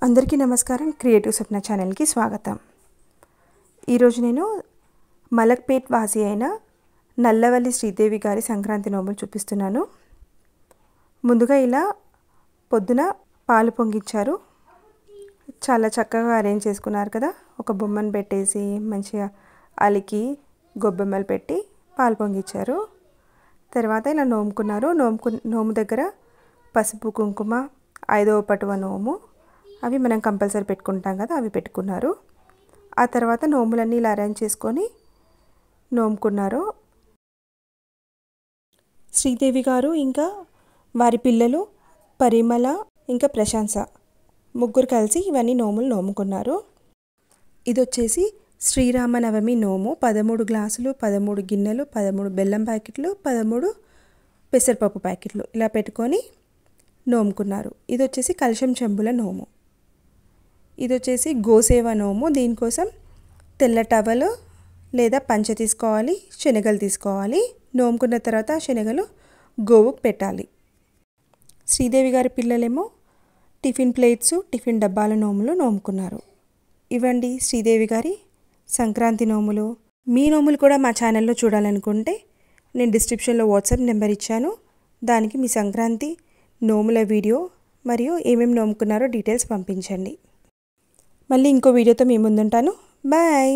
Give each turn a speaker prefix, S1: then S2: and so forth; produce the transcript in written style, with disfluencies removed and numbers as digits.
S1: అందరికీ నమస్కారం. క్రియేటివ్ స్వప్న ఛానల్కి స్వాగతం. ఈరోజు నేను మలక్పేట్ వాసి అయిన నల్లవల్లి శ్రీదేవి గారి సంక్రాంతి నోములు చూపిస్తున్నాను. ముందుగా ఇలా పొద్దున పాలు పొంగిచ్చారు. చాలా చక్కగా అరేంజ్ చేసుకున్నారు కదా. ఒక బొమ్మను పెట్టేసి మంచిగా అలికి గొబ్బెమ్మలు పెట్టి పాలు పొంగిచ్చారు. తర్వాత ఇలా నోముకున్నారు. నోము దగ్గర పసుపు కుంకుమ 5వ పటువ నోము అవి మనం కంపల్సరీ పెట్టుకుంటాం కదా, అవి పెట్టుకున్నారు. ఆ తర్వాత నోములన్నీ ఇలా అరేంజ్ చేసుకొని నోముకున్నారు. శ్రీదేవి గారు ఇంకా వారి పిల్లలు పరిమళ ఇంకా ప్రశంస ముగ్గురు కలిసి ఇవన్నీ నోములు నోముకున్నారు. ఇది వచ్చేసి శ్రీరామనవమి నోము. 13 గ్లాసులు, 13 గిన్నెలు, 13 బెల్లం ప్యాకెట్లు, 13 పెసరపప్పు ప్యాకెట్లు ఇలా పెట్టుకొని నోముకున్నారు. ఇది వచ్చేసి కలశం చెంబుల నోము. ఇది వచ్చేసి గోసేవ నోము. దీనికోసం తెల్ల టవలు లేదా పంచ తీసుకోవాలి, శనగలు తీసుకోవాలి. నోముకున్న తర్వాత శనగలు గోవుకు పెట్టాలి. శ్రీదేవి గారి పిల్లలేమో టిఫిన్ ప్లేట్స్, టిఫిన్ డబ్బాల నోములు నోముకున్నారు. ఇవ్వండి శ్రీదేవి గారి సంక్రాంతి నోములు. మీ నోములు కూడా మా ఛానల్లో చూడాలనుకుంటే నేను డిస్క్రిప్షన్లో వాట్సాప్ నెంబర్ ఇచ్చాను. దానికి మీ సంక్రాంతి నోముల వీడియో మరియు ఏమేమి నోముకున్నారో డీటెయిల్స్ పంపించండి. మళ్ళీ ఇంకో వీడియోతో మీ ముందుంటాను. బాయ్.